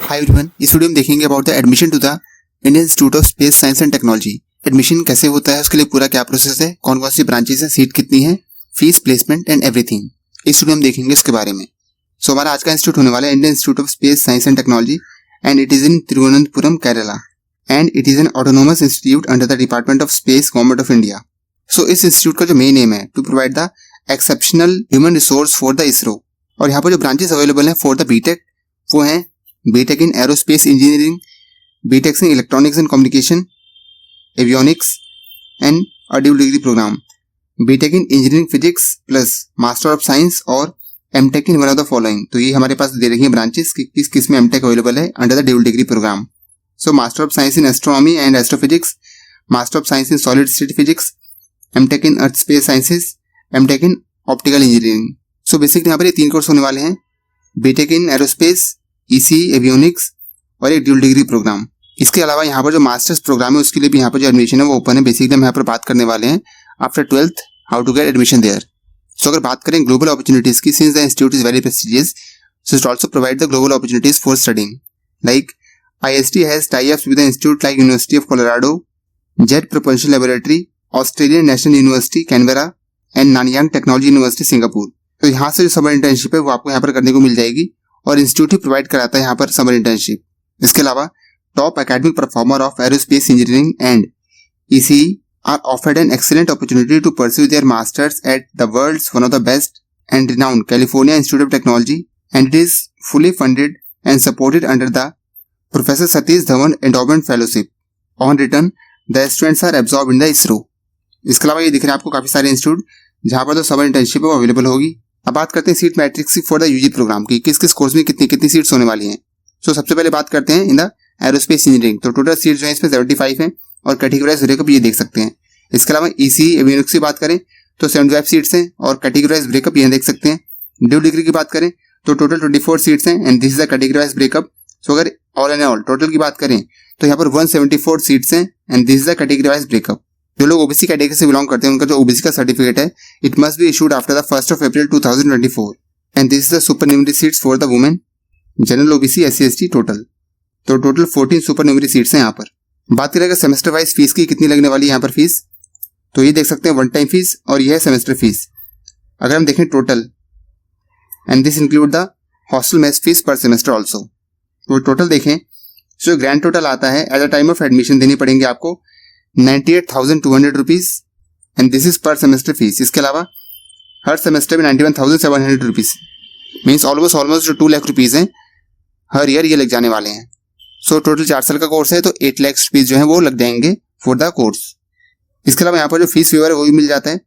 Hi everyone, इस video में देखेंगे about the admission to the Indian institute of space science and technology. Admission कैसे होता है, उसके लिए पूरा क्या प्रोसेस है, कौन कौन सी ब्रांचेस है, सीट कितनी है, फीस, प्लेसमेंट एंड एवरीथिंग इस वीडियो में देखेंगे इसके बारे में। सो हमारा आज का इंस्टीट्यूट होने वाला है Indian institute of space science and technology and it is in Thiruvananthapuram, Kerala and it is an autonomous institute under the department of space, government of India. So इस इंस्टीट्यूट का जो मेन एम है to provide the exceptional human resource for the ISRO. और यहाँ पर जो branches available हैं for the BTech वो हैं BTech in aerospace engineering, BTech in electronics and communication, avionics and a dual degree programme, BTech in engineering physics plus master of science और MTech in one of the following. तो ये हमारे पास दे रही है branches कि किस किस में एमटेक अवेलेबल है under the dual degree program. So master of science in astronomy and astrophysics, master of science in solid state physics, MTech in earth space sciences, MTech in optical engineering. So basically यहाँ पर ये 3 course होने वाले हैं, BTech in aerospace, EC, avionics और एक dual degree programme. इसके अलावा यहाँ पर जो मास्टर्स प्रोग्राम है उसके लिए भी यहाँ पर जो एडमिशन है वो ओपन है। बेसिकली हम यहाँ पर बात करने वाले हैं after 12th how to get admission there. So अगर बात करें ग्लोबल अपॉर्चुनिटीज की, since the institute is very prestigious so it also provide the global opportunities for studying like IST has tie-ups with the institute like University of Colorado, Jet Propulsion Laboratory, Australian National University Canberra and Nanyang Technology University Singapore। तो यहाँ से जो summer internship है वो आपको यहाँ पर करने को मिल जाएगी और इंस्टीट्यूट ही प्रोवाइड कराता है यहाँ पर समर इंटर्नशिप। इसके अलावा top academic performer of aerospace engineering and ECE are offered an excellent opportunity to pursue their masters at the world's one of the best and renowned California Institute of Technology, and it is fully funded and supported under the Professor Satish Dhawan Endowment Fellowship। On return, the students are absorbed in the ISRO। इसके अलावा ये दिख रहे हैं आपको काफी सारे institute जहां पर तो समर इंटर्नशिप है वो अवेलेबल होगी। अब बात करते हैं seat matrix for the UG program की, किस किस कोर्स में कितनी कितनी सीट्स होने वाली हैं। सो सबसे पहले बात करते हैं इन द एरोस्पेस इंजीनियरिंग। तो टोटल सीट्स जो है इसमें 75 हैं और कैटेगराइज ब्रेकअप ये देख सकते हैं। इसके अलावा ECE एवियोनिक्स की बात करें तो 75 सीट्स हैं और कैटेगराइज ब्रेकअप ये देख सकते हैं। ड्यूल डिग्री की बात करें तो टोटल 24 सीट्स हैं and this is the categorise breakup. So अगर ऑल एंड ऑल टोटल की बात करें तो यहाँ पर 174 सीट्स हैं and this is the categorise breakup. जो लोग ओबीसी कैटेगरी से बिलोंग करते हैं उनका जो ओबीसी का सर्टिफिकेट है it must be issued after the 1st of April 2024 and this is the supernumerary seats for the women, general OBC, SC ST total. तो टोटल 14 सुपरन्यूमरी सीट्स हैं यहाँ पर। बात करें सेमेस्टर वाइज फीस की कितनी लगने वाली है यहाँ पर फीस, तो ये देख सकते हैं वन टाइम फीस और यह है सेमेस्टर फीस। अगर हम देखें total and this include the hostel mess fees पर सेमेस्टर ऑल्सो, तो टोटल देखें जो ग्रैंड टोटल आता है at the time of admission देनी पड़ेंगे आपको 98,200 रुपीज एंड दिस इज पर सेमेस्टर फीस। इसके अलावा हर सेमेस्टर में 91,700 रुपीज मीन्स ऑलमोस्ट जो 2 लाख रुपीज हैं हर ईयर ये लग जाने वाले हैं। सो टोटल 4 साल का कोर्स है तो 8 लाख रुपीज जो है वो लग जाएंगे फॉर द कोर्स। इसके अलावा यहाँ पर जो फीस वेवर है वो भी मिल जाता है।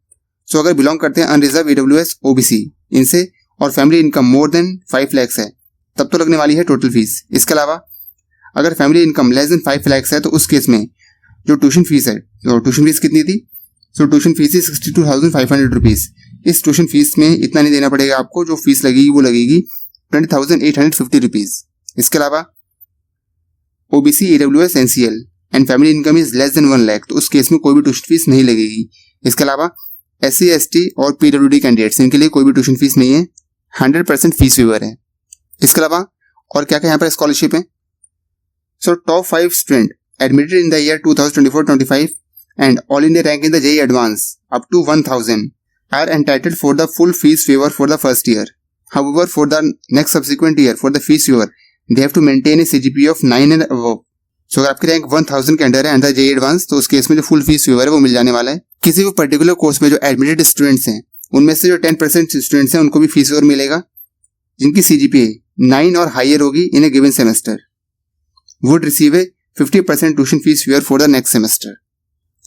सो अगर बिलोंग करते हैं अनरिजर्व EWS OBC इनसे और family income more than 5 lakh है तब तो लगने वाली है टोटल फीस। इसके अलावा अगर family income less than 5 lakh है तो उस केस में जो ट्यूशन फीस है, तो ट्यूशन फीस कितनी थी, सो ट्यूशन फीस है 62,500 रुपीज। इस ट्यूशन फीस में इतना नहीं देना पड़ेगा आपको, जो फीस लगेगी वो लगेगी 20,850 रुपीज। इसके अलावा OBC EWS NCL and family income is less than 1 lakh तो उस केस में कोई भी ट्यूशन फीस नहीं लगेगी। इसके अलावा SC ST और PWD कैंडिडेट्स इनके लिए कोई भी ट्यूशन फीस नहीं है, 100% फीस वेवर है। इसके अलावा और क्या क्या यहाँ पर स्कॉलरशिप है, so top 5 student admitted in the year 2024-25 and all India rank in the JEE Advance up to 1,000 are entitled for the full fees waiver for the first year. However, for the next subsequent year for the fees waiver, they have to maintain a CGPA of 9 and above. So अगर आपकी rank 1,000 के under है under JEE Advance तो उस case में जो full fees waiver है वो मिल जाने वाला है। किसी भी पर्टिकुलर कोर्स में जो एडमिटेड स्टूडेंट्स हैं उनमें से जो 10% स्टूडेंट्स हैं उनको भी फीस वेवर मिलेगा जिनकी CGPA 9 और हायर होगी in a given semester would receive a 50% tuition fee waiver for the next semester.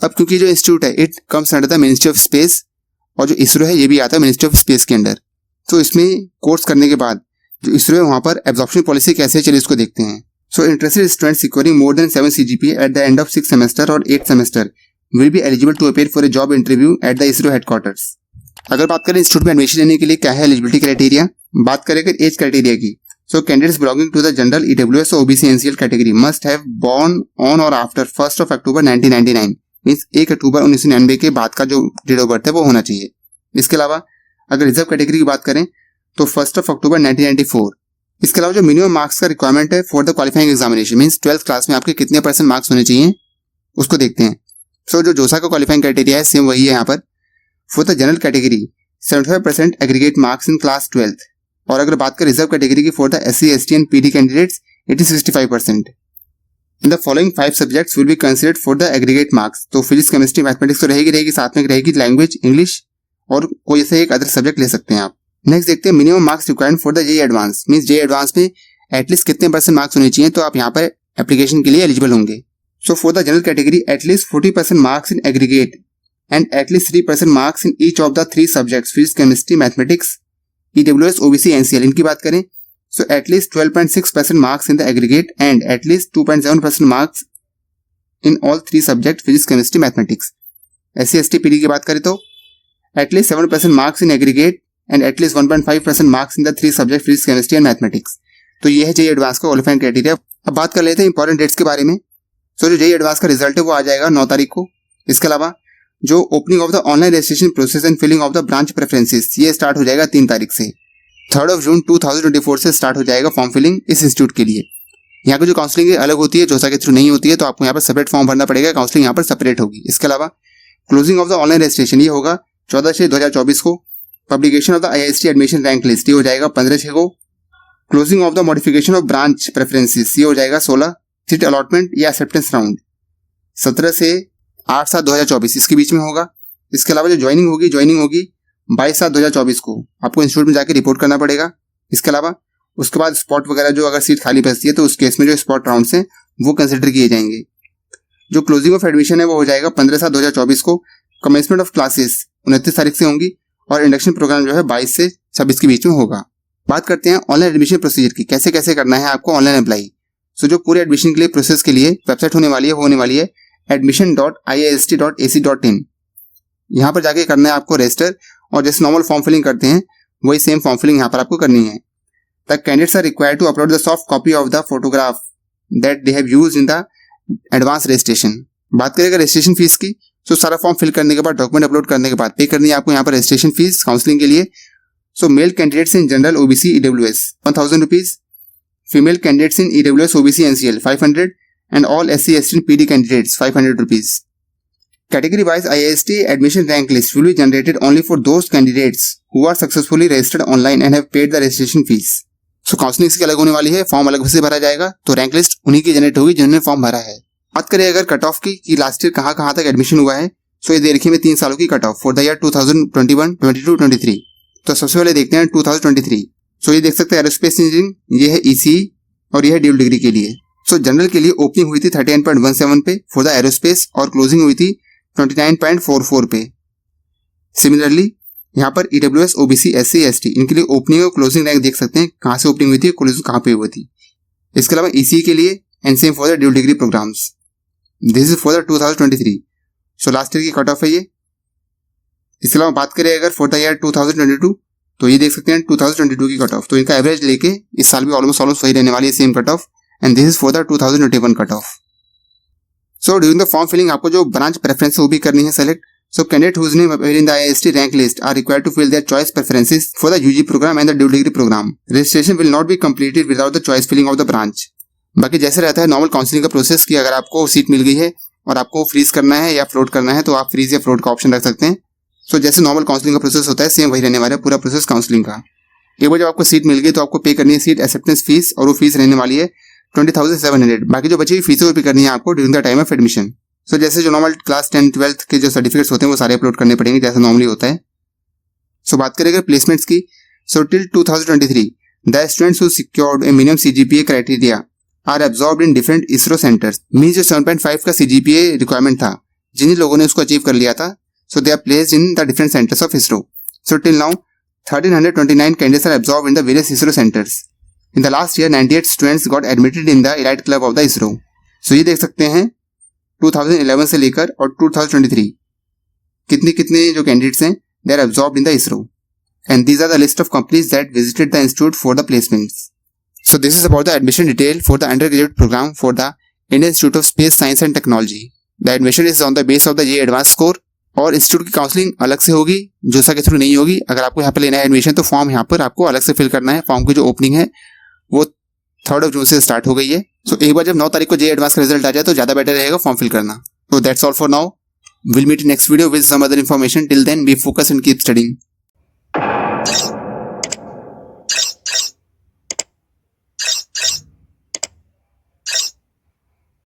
अब क्योंकि जो इंस्टीट्यूट है it comes under the ministry of space और जो इसरो है ये भी आता है मिनिस्ट्री ऑफ स्पेस के अंडर, तो इसमें कोर्स करने के बाद जो इसरो है वहाँ पर एब्जॉर्प्शन पॉलिसी कैसे है चलिए इसको देखते हैं। So interested students securing more than 7 CGPA at the end of 6 semester और 8 semester will be eligible to appear for a job interview at the ISRO headquarters. अगर बात करें इंस्टीट्यूट में एडमिशन लेने के लिए क्या है एलिजिबिलिटी क्राइटेरिया, बात करें अगर एज क्राइटेरिया की, so candidates belonging to the general EWS or OBC NCL category must have born on or after 1st of October 1999 means 1 अक्टूबर 1999 के बाद का जो डेट ऑफ बर्थ है वो होना चाहिए। इसके अलावा अगर रिजर्व कैटेगरी की बात करें तो 1st of October 1994 इसके अलावा जो मिनिमम मार्क्स का रिक्वायरमेंट है for the qualifying examination means 12th class में आपके कितने % मार्क्स होने चाहिए उसको देखते हैं। सो जो जोसा का क्वालिफाइंग क्राइटेरिया है सेम वही है यहाँ पर। For the general category 75% aggregate marks in class 12th, और अगर बात करें रिजर्व कैटेगरी की for the SC ST and PD candidates it is 65%। In the following 5 subjects will be considered for the aggregate marks. तो physics chemistry mathematics तो रहेगी, साथ में रहेगी लैंग्वेज इंग्लिश और कोई ऐसे एक अदर सब्जेक्ट ले सकते हैं आप। नेक्स्ट देखते हैं minimum marks required for the JEE advance means JEE advance में एटलीस्ट कितने % मार्क्स होने चाहिए तो आप यहाँ पर एप्लीकेशन के लिए एलिजिबल होंगे। So for the general category at least 40% marks in aggregate and at least 3% marks in each of the 3 subjects physics chemistry mathematics EWS OBC NCL। इनकी बात करें so at least 12.6% marks in the aggregate and at least 2.7% marks in all 3 subject physics chemistry mathematics. SC ST PD की बात करें तो at least 7% marks in aggregate and at least 1.5% marks in the 3 subject physics chemistry and mathematics. तो ये है JEE advance का qualifying criteria. अब बात कर लेते हैं इंपॉर्टेंट डेट्स के बारे में। सो जो JEE एडवांस का रिजल्ट है वो आ जाएगा 9 तारीख को। इसके अलावा जो opening of the online registration process and filling of the branch preferences ये स्टार्ट हो जाएगा 3 तारीख से। 3 जून 2024 से स्टार्ट हो जाएगा फॉर्म फिलिंग इस इंस्टीट्यूट के लिए। यहाँ की जो काउंसलिंग अलग होती है, जोसा के थ्रू नहीं होती है, तो आपको यहाँ पर सेपरेट फॉर्म भरना पड़ेगा, काउंसलिंग यहाँ पर सेपरेट होगी। इसके अलावा closing of the online registration ये होगा 14/6/2024 को। Publication of the IIST admission rank list ये हो जाएगा 15/6 को। Closing of the modification of branch preferences ये हो जाएगा 16। सीट अलॉटमेंट या एक्सेप्टेंस राउंड 17 से 8/7/2024 इसके बीच में होगा। इसके अलावा जो ज्वाइनिंग होगी 22/7/2024 को आपको इंस्टीट्यूट में जाके रिपोर्ट करना पड़ेगा। इसके अलावा उसके बाद स्पॉट वगैरह जो अगर सीट खाली बचती है तो उस केस में जो स्पॉट राउंड्स हैं वो कंसिडर किए जाएंगे। जो क्लोजिंग ऑफ एडमिशन है वो हो जाएगा 15/7/2024 को। कमेंसमेंट ऑफ क्लासेस 29 तारीख से होंगी और इंडक्शन प्रोग्राम जो है 22 से 26 के बीच में होगा। बात करते हैं ऑनलाइन एडमिशन प्रोसीजर की, कैसे कैसे करना है आपको ऑनलाइन अप्लाई। सो जो पूरे एडमिशन के लिए प्रोसेस के लिए वेबसाइट होने वाली है वो होने वाली है admission.iist.ac.in। यहाँ पर जाके करना है आपको रजिस्टर, और जैसे नॉर्मल फॉर्म फिलिंग करते हैं वही सेम फॉर्म फिलिंग यहाँ पर आपको करनी है। The candidates are required to upload the soft copy of the photograph that they have used in the advance registration. बात करेंगे रजिस्ट्रेशन फीस की, तो सारा फॉर्म फिल करने के बाद डॉक्यूमेंट अपलोड करने के बाद पे करनी है आपको यहाँ पर रजिस्ट्रेशन फीस काउंसलिंग के लिए। So male candidates in general OBC EWS 1000 rupees, female candidates in EWS OBC NCL 500 and all SC ST and PD candidates 500 rupees. Category wise IIST admission rank list will be generated only for those candidates who are successfully registered online and have paid the registration fees. So counselling इसकी अलग होने वाली है, form अलग से भरा जाएगा, तो रैंक लिस्ट उन्हीं की जनरेट होगी जिन्होंने फॉर्म भरा है। बात करें अगर कट ऑफ की कि लास्ट ईयर कहाँ तक एडमिशन हुआ है, सो ये दे रखी है 3 सालों की cut of for the year 2021, 22, 23। तो सबसे पहले देखते हैं 2023। सो ये देख सकते हैं एरोस्पेस इंजीनियरिंग, ये है ECE और ये है ड्यूल डिग्री के लिए। सो जनरल के लिए ओपनिंग हुई थी 39.17 पे फॉर द एरोस्पेस और क्लोजिंग हुई थी 29.44 पे। सिमिलरली यहाँ पर EWS OBC SC ST इनके लिए ओपनिंग और क्लोजिंग रैंक देख सकते हैं, कहाँ से ओपनिंग हुई थी, क्लोजिंग कहाँ पे हुई थी। इसके अलावा ECE के लिए and same for the dual degree programs. This is for the 2023। सो लास्ट ईयर की कट ऑफ है ये। इसके अलावा बात करें अगर फॉर द ईयर 2022, तो ये देख सकते हैं 2022 की कट ऑफ, तो इनका एवरेज लेके इस साल भी ऑलमोस्ट वही रहने वाली है, same cut off, and this is for the 2021 cut off. So during the form filling आपको जो ब्रांच प्रेफरेंस वो भी करनी है select. So candidate whose name appear in the IIST rank list are required to fill their choice preferences for the UG program and the dual degree program. Registration will not be completed without the choice filling of the branch. बाकी जैसे रहता है normal counselling का process कि अगर आपको seat मिल गई है और आपको फ्रीज करना है या फ्लोट करना है तो आप फ्रीज या फ्लोट का ऑप्शन रख सकते हैं। सो जैसे नॉर्मल काउंसलिंग का प्रोसेस होता है सेम वही रहने वाला है पूरा प्रोसेस काउंसलिंग का। एक बार जब आपको सीट मिल गई तो आपको पे करनी है सीट एक्सेप्टेंस फीस, और वो फीस रहने वाली है 20,700। बाकी जो बची हुई फीस वो पे करनी है आपको during the time of admission. So जैसे जो नॉर्मल क्लास 10, 12th के जो सर्टिफिकेट्स होते हैं वो सारे अपलोड करने पड़ेंगे जैसा नॉर्मली होता है। सो बात करें अगर प्लेसमेंट्स की, so till 2023 the students who secured a minimum CGPA criteria are absorbed in different ISRO centres. Means जो 7.5 का CGPA रिक्वायरमेंट था, जिन लोगों ने उसको अचीव कर लिया था, so they are placed in the different centres of ISRO। So till now 1329 candidates are absorbed in the various ISRO centers. In the last year, 98 students got admitted in the elite club of the ISRO. So ये देख सकते हैं 2011 से लेकर और 2023 कितने जो candidates हैं they are absorbed in the ISRO. And these are the list of companies that visited the institute for the placements. So this is about the admission detail for the undergraduate program for the Indian Institute of Space Science and Technology. The admission is on the base of the JEE Advanced score और institute की counselling अलग से होगी, जोसा के through नहीं होगी। अगर आपको यहाँ पे लेना है एडमिशन तो फॉर्म यहाँ पर आपको अलग से फिल करना है। फॉर्म की जो ओपनिंग है वो 3 जून से स्टार्ट हो गई है। सो एक बार जब 9 तारीख को जे एडवांस का रिजल्ट आ जाए तो ज़्यादा बेटर रहेगा फॉर्म फिल करना। So that's all for now. We'll meet in next video with some other information. Till then, be focused and keep studying.